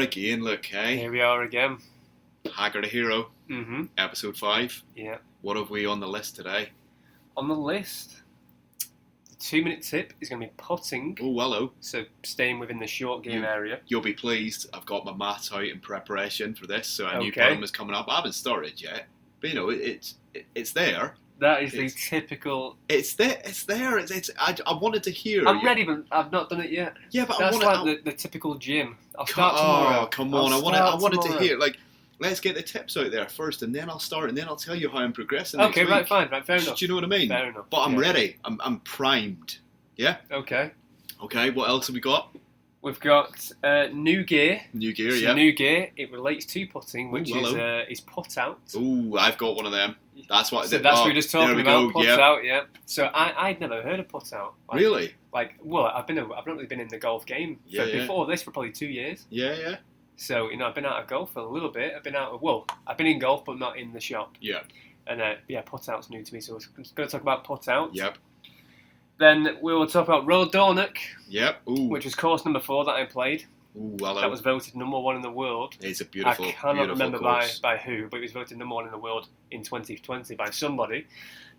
again, look, hey? Here we are again. Hacker the Hero, Mm-hmm. episode 5. Yeah. What have we on the list today? On the list, the 2-minute tip is going to be putting. Oh, hello. So staying within the short game area. You'll be pleased. I've got my maths out in preparation for this, so I knew Okay. putting was coming up. I haven't started yet, but you know, it's there. That is the typical. It's there. I wanted to hear. I'm ready, but I've not done it yet. Yeah, but that's I wanted. the typical gym. I'll start tomorrow. Oh, come on! I wanted to hear. Like, let's get the tips out there first, and then I'll start, and then I'll tell you how I'm progressing. Okay, next right, week. fine, right, fair enough. Do you know what I mean? Fair enough. But I'm ready. I'm primed. Yeah. Okay. Okay. What else have we got? We've got new gear. New gear. So Yeah. new gear. It relates to putting, which is putt out. Ooh, I've got one of them. That's what. So that's what we're just talking about. Putt yep. out, yeah. So I'd never heard of putt out. Like, Really? Like, well, I've not really been in the golf game before this for probably 2 years. Yeah. So I've been out of golf for a little bit. I've been in golf, but not in the shop. Yeah. And putt out's new to me, so we're going to talk about putt out. Yep. Then we will talk about Royal Dornoch. Yep. Ooh. Which was course number 4 that I played. Ooh, hello. That was voted number 1 in the world. It's a beautiful. I cannot remember course. by who, but it was voted number 1 in the world in 2020 by somebody.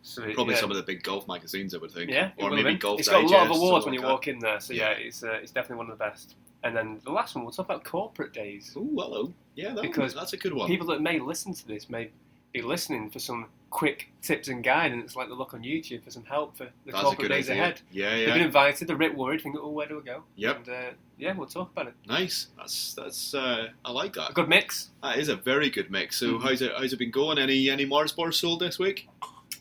So probably some of the big golf magazines, I would think. Yeah, or maybe Golf It's Digest. got a lot of awards when you walk in there. So yeah, it's definitely one of the best. And then the last one, we'll talk about corporate days. Ooh, hello. Yeah, that's a good one. People that may listen to this may be listening for some quick tips and guidance, like the look on YouTube for some help for the corporate days ahead. Yeah. They've been invited. They're a bit worried, thinking, "Oh, where do I go?" Yep. And we'll talk about it. Nice. That's I like that. A good mix. That is a very good mix. So how's it been going? Any Mars bars sold this week?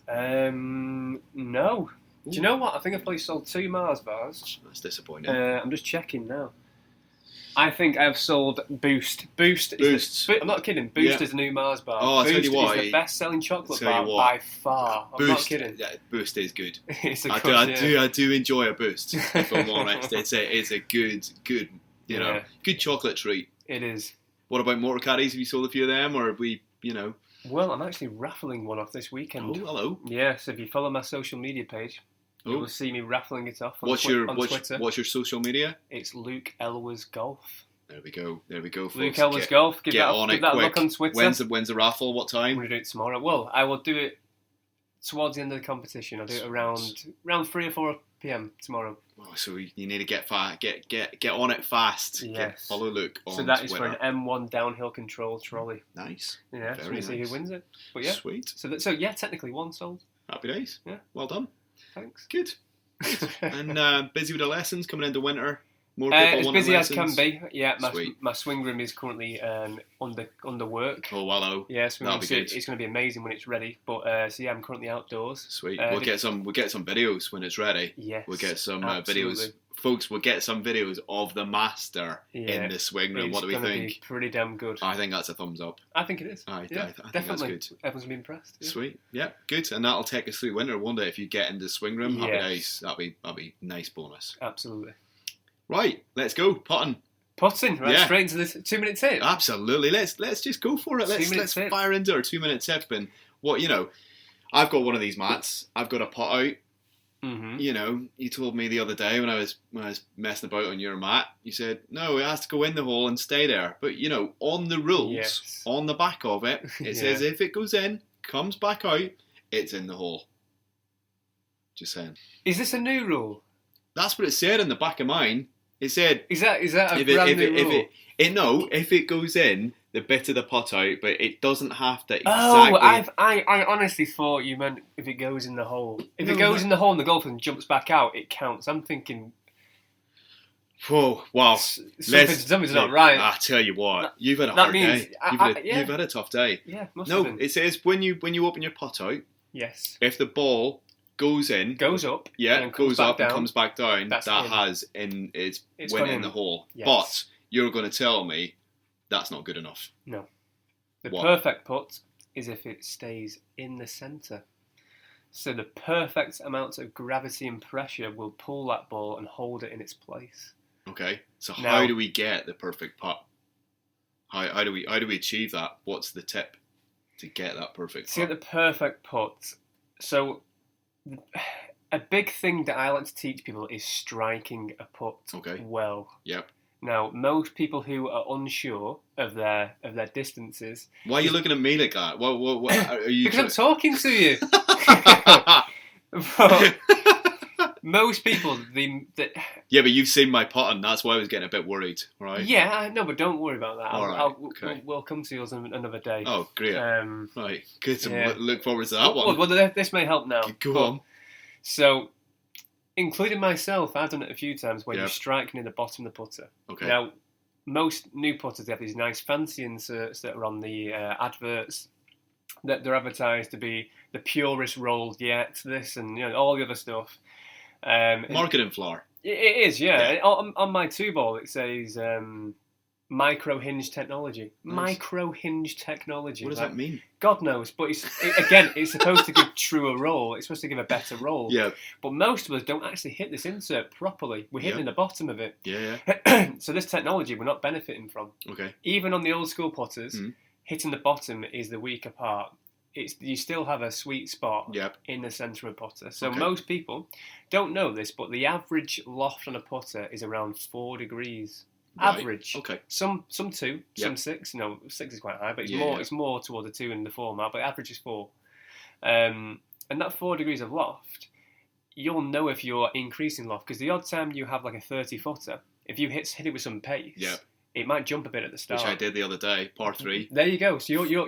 No. Ooh. Do you know what? I think I've probably sold 2 Mars bars. That's disappointing. I'm just checking now. I think I've sold Boost. Boosts. I'm not kidding. Boost is a new Mars bar. Oh, I'll Boost tell you what, is the best-selling chocolate bar by far. I'm not kidding. Yeah, Boost is good. I do enjoy a Boost. If I'm honest, it's a good good chocolate treat. It is. What about motor caddies? Have you sold a few of them, or have we? Well, I'm actually raffling one off this weekend. Oh, hello. Yeah, so if you follow my social media page, you will see me raffling it off on Twitter. What's your social media? It's Luke Elwes Golf. There we go, folks. Luke Elwes Golf. Give that a look on Twitter. When's the raffle? What time? I'm going to do it tomorrow. Well, I will do it towards the end of the competition. I'll do it around 3 or 4 p.m. tomorrow. Oh, so you need to get on it fast. Yes. Follow Luke on So that is Twitter. for an M1 downhill control trolley. Nice. Yeah, so we'll see who wins it. But yeah. Sweet. So technically 1 sold. Happy days. Yeah. Well done. Thanks. Good. And busy with the lessons coming into winter. More people as wanting busy lessons. as can be. Yeah, Sweet. my swing room is currently under work. Oh, hello. Yeah, it's going to be amazing when it's ready. But I'm currently outdoors. Sweet. We'll get some videos when it's ready. Yes. We'll get some absolutely. videos. Folks, we'll get some videos of the master in the swing room. What do we think? Be pretty damn good. I think that's a thumbs up. I think it is. I think definitely. that's good. Everyone's been impressed. Yeah. Sweet. Yeah, good. And that'll take us through winter one day if you get into the swing room. Happy days. That'll be nice bonus. Absolutely. Right, let's go. Putting, right? Straight into this 2-minute tip. Absolutely. Let's just go for it. Let's fire into our 2-minute tip. And I've got one of these mats. I've got a putt out. Mm-hmm. You told me the other day when I was messing about on your mat, you said, no, it has to go in the hole and stay there. But, on the rules, on the back of it, it says if it goes in, comes back out, it's in the hole. Just saying. Is this a new rule? That's what it said in the back of mine. It said... Is that a brand new rule? If it goes in, the bit of the putt out, but it doesn't have to exactly... Oh, I honestly thought you meant if it goes in the hole. If it goes in the hole and the golfer and jumps back out, it counts. I'm thinking... Whoa, wow. Something's not right. I tell you what, you've had a hard day. You've had a tough day. Yeah, must have been. It says when you open your putt out, yes, if the ball goes up, and goes up and comes back down, it's went in the hole. Yes. But you're going to tell me that's not good enough. No. The perfect putt is if it stays in the centre. So the perfect amount of gravity and pressure will pull that ball and hold it in its place. Okay. So how do we get the perfect putt? How do we achieve that? What's the tip to get that perfect putt? To get the perfect putt. So a big thing that I like to teach people is striking a putt well. Yep. Now, most people who are unsure of their distances... Why are you looking at me like that? What are you? Because I'm talking to you. Most people, yeah, but you've seen my putting. That's why I was getting a bit worried, right? Yeah, no, but don't worry about that. All right, okay. We'll come to yours another day. Oh, great. Right, good. Yeah. Look forward to that one. Well, this may help now. Go on. So, including myself, I've done it a few times where you strike near the bottom of the putter. Okay. Now, most new putters, they have these nice fancy inserts that are on the adverts. That they're advertised to be the purest roll yet, this and all the other stuff. Marketing floor. It is, yeah. On my 2-ball, it says micro hinge technology. Nice. Micro hinge technology. What does that mean? God knows, but it's supposed to give truer roll. It's supposed to give a better roll. Yeah. But most of us don't actually hit this insert properly. We're hitting the bottom of it. Yeah. So this technology we're not benefiting from. Okay. Even on the old school putters, hitting the bottom is the weaker part. You still have a sweet spot in the centre of a putter. So most people don't know this, but the average loft on a putter is around 4 degrees. Right. Average. Okay. Some 2, some 6. No, 6 is quite high, but it's more toward the 2 in the 4 mark, but average is 4. And that 4 degrees of loft, you'll know if you're increasing loft, because the odd time you have like a 30-footer, if you hit it with some pace, it might jump a bit at the start. Which I did the other day, par 3. There you go. So you're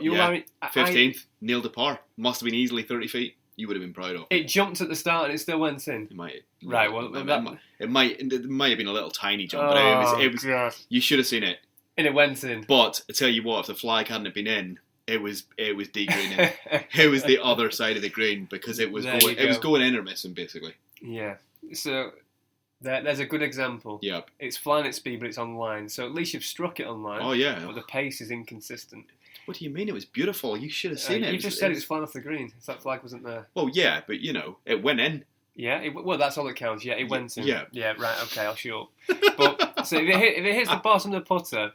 15th, nailed a par. Must have been easily 30 feet. You would have been proud of. It jumped at the start and it still went in. It might. Right. Well, it might have been a little tiny jump, but it was. God. You should have seen it. And it went in. But I tell you what, if the flag hadn't been in, it was degreening. It was the other side of the green because it was going in or missing basically. Yeah. So. There's a good example. Yep. It's flying at speed, but it's online. So at least you've struck it online. Oh, yeah. But the pace is inconsistent. What do you mean? It was beautiful. You should have seen it. You just said it was flying off the green. So that flag wasn't there. Well, yeah, but, it went in. Yeah? Well, that's all that counts. Yeah, it went in. Yeah. Yeah, right, okay, I'll shut up. But, so if it hits the bottom of the putter,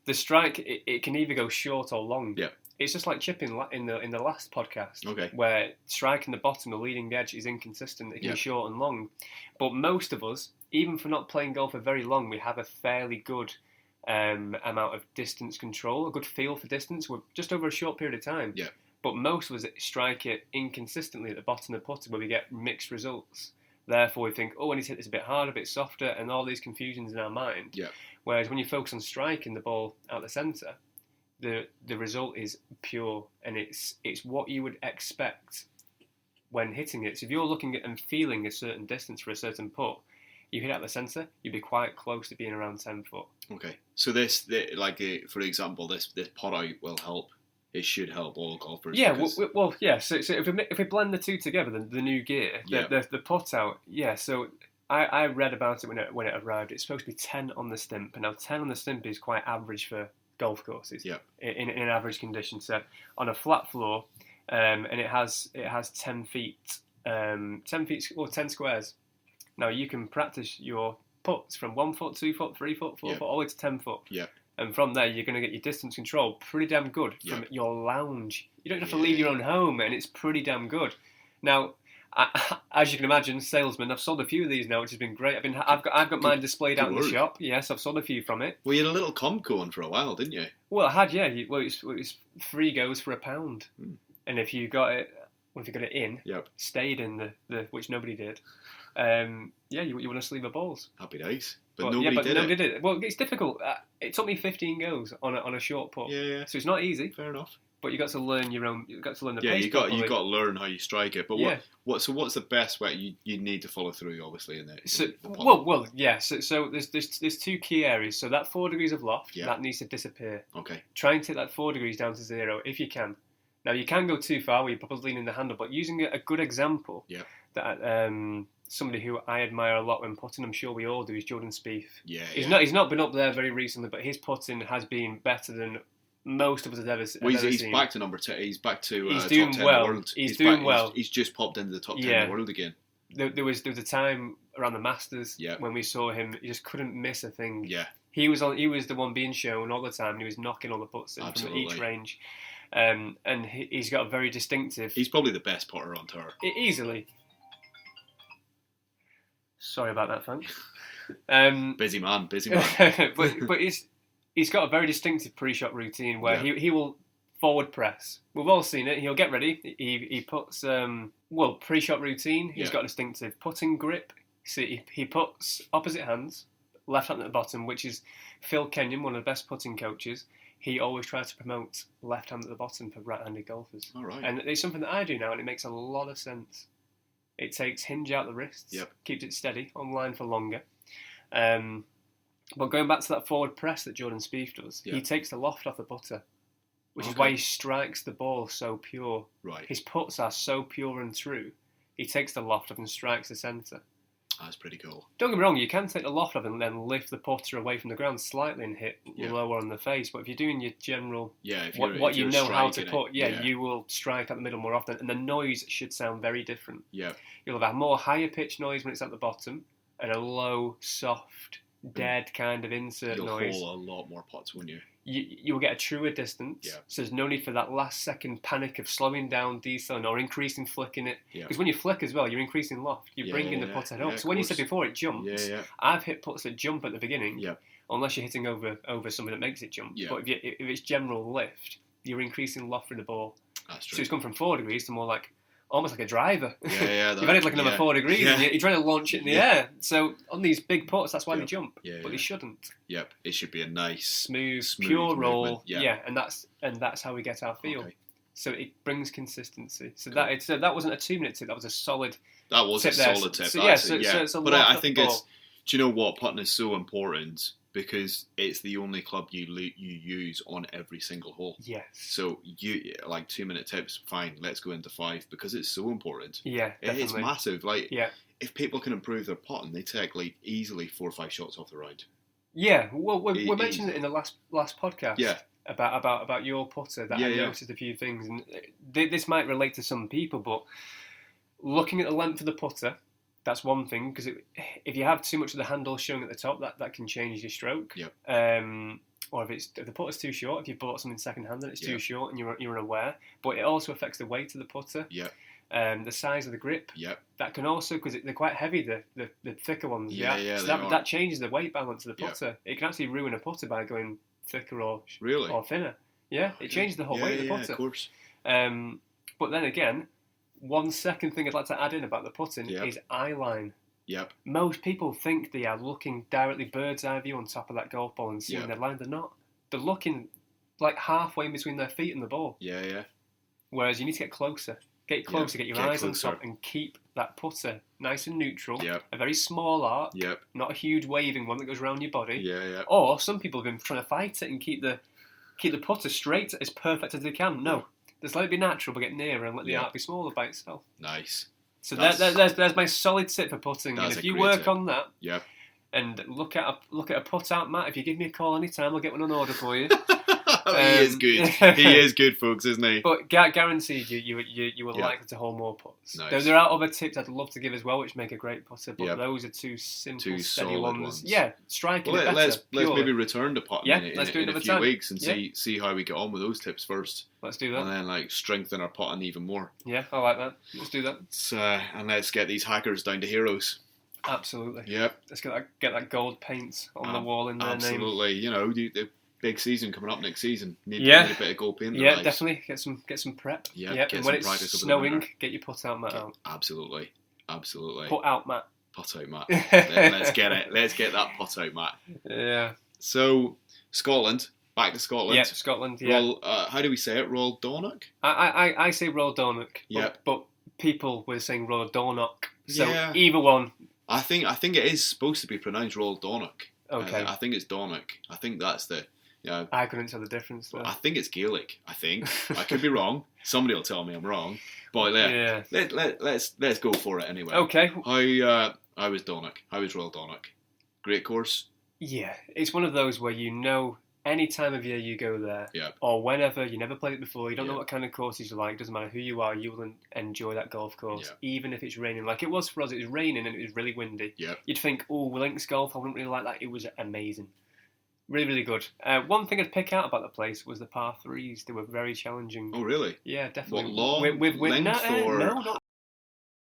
the strike, it can either go short or long. Yeah. It's just like chipping in the last podcast, okay, where striking the bottom, the leading edge, is inconsistent. It can be short and long. But most of us, even for not playing golf for very long, we have a fairly good amount of distance control, a good feel for distance. We're just over a short period of time. Yeah. But most of us strike it inconsistently at the bottom of the putter, where we get mixed results. Therefore, we think, I need to hit this a bit harder, a bit softer, and all these confusions in our mind. Yeah. Whereas when you focus on striking the ball out the centre, the result is pure, and it's what you would expect when hitting it. So if you're looking at and feeling a certain distance for a certain putt, you hit out the centre, you'd be quite close to being around 10 foot. Okay, so for example, this putt out will help. It should help all golfers. Yeah, well, yeah. So if we blend the two together, the new gear, the putt out, yeah. So I read about it when it arrived. It's supposed to be 10 on the stimp, and now 10 on the stimp is quite average for golf courses. Yeah. In an average condition, so on a flat floor, and it has 10 feet, 10 feet or 10 squares. Now you can practice your putts from 1 foot, 2 foot, 3 foot, 4 foot, all the way to 10 foot. Yeah. And from there, you're going to get your distance control pretty damn good from your lounge. You don't have to leave your own home, and it's pretty damn good. Now, as you can imagine, salesman, I've sold a few of these now, which has been great. I've got mine displayed out in the shop. Yes, I've sold a few from it. Well, you had a little comp going for a while, didn't you? Well, I had, yeah. It was 3 goes for £1, and if you got it in, stayed in the which nobody did. You want to sleeve the balls. Happy days. But nobody did it. Well, it's difficult. It took me 15 goes on a short putt. Yeah. So it's not easy. Fair enough. But you got to learn your own. You got to learn the pace. Yeah, you got to learn how you strike it. But what's the best way you need to follow through? Obviously, in the So there's 2 key areas. So that 4 degrees of loft that needs to disappear. Okay. Try and take that 4 degrees down to 0 if you can. Now you can go too far where you're probably leaning the handle, but using a good example. Yeah. That somebody who I admire a lot when putting, I'm sure we all do, is Jordan Spieth. Yeah. He's not been up there very recently, but his putting has been better than most of us have ever seen. Well, he's back to number 10. He's back to he's top doing 10 well. in the world. He's doing well. He's just popped into the top 10 in the world again. There was a time around the Masters when we saw him. He just couldn't miss a thing. Yeah. He was the one being shown all the time, and he was knocking all the putts in from each range. And he's got a very distinctive. He's probably the best putter on tour. Easily. Sorry about that, Frank. Busy man. but he's got a very distinctive pre-shot routine where he will forward press. We've all seen it. He'll get ready. He puts pre-shot routine. He's got a distinctive putting grip. See, he puts opposite hands, left hand at the bottom, which is Phil Kenyon, one of the best putting coaches. He always tries to promote left hand at the bottom for right-handed golfers. All right. And it's something that I do now, and it makes a lot of sense. It takes hinge out the wrists, keeps it steady, on line for longer. But going back to that forward press that Jordan Spieth does, he takes the loft off the putter, which is why he strikes the ball so pure. Right. His putts are so pure and true. He takes the loft off and strikes the centre. That's pretty cool. Don't get me wrong, you can take the loft off and then lift the putter away from the ground slightly and hit lower on the face. But if you're doing your general, what you know how to put, you will strike at the middle more often. And the noise should sound very different. Yeah. You'll have a more higher pitch noise when it's at the bottom and a low, soft, dead kind of insert noise. You'll haul a lot more putts, won't you? You'll get a truer distance. Yeah. So there's no need for that last second panic of slowing down, decelerating, or increasing flicking it. Because when you flick as well, you're increasing loft. You're bringing the putter up. So when you said before it jumps, I've hit putts that jump at the beginning. Yeah. Unless you're hitting over something that makes it jump. Yeah. But if it's general lift, you're increasing loft through the ball. That's true. So it's gone from 4 degrees to more like almost like a driver. Yeah, You've had it like another 4 degrees and you're trying to launch it in the air. So on these big putts, that's why they jump. But they shouldn't. Yep, it should be a nice, smooth pure roll. And that's how we get our feel. Okay. So it brings consistency. So cool. that wasn't a 2-minute tip. That was a solid. That was a solid tip. So, so but I think it's. Do you know what? Putting is so important because it's the only club you use on every single hole. Yes. So you like 2-minute tips, fine. Let's go into 5 because it's so important. Yeah, definitely. It's massive. Like, if people can improve their putting, they take like easily 4 or 5 shots off the round. Yeah, well, we mentioned it in the last podcast. Yeah. About your putter that I noticed a few things, and this might relate to some people, but looking at the length of the putter. That's one thing, because if you have too much of the handle showing at the top, that can change your stroke. Yep. Or if the putter's too short, if you bought something second-hand and it's too short and you're unaware. But it also affects the weight of the putter. Yep. The size of the grip. Yep. That can also, because they're quite heavy, the thicker ones. So that changes the weight balance of the putter. Yep. It can actually ruin a putter by going thicker or thinner. Yeah, it changes the whole weight of the putter. Yeah, of course. But then again, one second thing I'd like to add in about the putting is eye line. Yep. Most people think they are looking directly bird's eye view on top of that golf ball and seeing their line. They're not. They're looking like halfway in between their feet and the ball. Yeah, yeah. Whereas you need to get closer. Get closer, get your eyes on top and keep that putter nice and neutral. Yep. A very small arc. Yep. Not a huge waving one that goes around your body. Yeah, yeah. Or some people have been trying to fight it and keep the putter straight as perfect as they can. No. Just let it be natural, but get nearer and let the arc be smaller by itself. Nice. So there's my solid tip for putting. And if you work on that, and look at a putt out mat, if you give me a call anytime, I'll get one on order for you. He is good. He is good, folks, isn't he? But guaranteed, you will likely to hold more putts. Nice. There are other tips I'd love to give as well, which make a great putter, but those are two simple, steady ones. Yeah, striking better. Let's maybe return to putting in a few weeks and see how we get on with those tips first. Let's do that. And then strengthen our putting even more. Yeah, I like that. Let's do that. And let's get these hackers down to heroes. Absolutely. Yep. Let's get that gold paint on the wall in their name. Absolutely. You know, the big season coming up next season. Need a bit of gold paint. Yeah, definitely. Get some prep. Yep. And when it's snowing, get your put out mat out. Absolutely. Put out mat. Put out mat. Let's get it. Let's get that put out mat. Yeah. So Scotland. Back to Scotland. Yeah, Scotland. Yeah. How do we say it? Royal Dornoch. I say Royal Dornoch. Yeah. But people were saying Royal Dornoch. So either one. I think it is supposed to be pronounced Royal Dornoch. Okay. I think it's Dornoch. I think that's the. I couldn't tell the difference though. I think it's Gaelic. I think I could be wrong. Somebody will tell me I'm wrong. But let's go for it anyway. Okay. How was Dornoch? How was Royal Dornoch? Great course. Yeah, it's one of those where any time of year you go there, or whenever, you never played it before, you don't know what kind of courses you like, doesn't matter who you are, you will enjoy that golf course, even if it's raining. Like it was for us, it was raining and it was really windy. You'd think, links golf, I wouldn't really like that. It was amazing. Really, really good. One thing I'd pick out about the place was the par threes. They were very challenging. Oh, really? Yeah, definitely. What, long, length, or... No, not